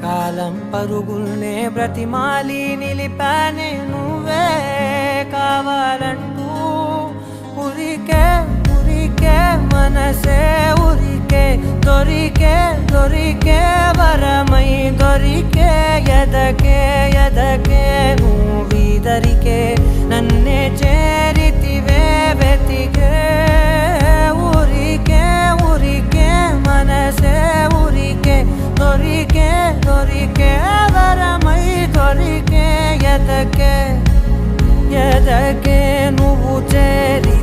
కాలం పరుగుల్నే బ్రతిమాలి నిలిపానే నువ్వే కావాలంటూ ఉరికే ఉరికే మనసే ఉరికే దొరికే వరమై దొరికే ఎదకే నువ్వీదరికే నన్నే చేరితివే వెతికే ఉరికే మనసే ఉరికే దొరికే వరమై దొరికే ఎదకే నువ్వు చేరి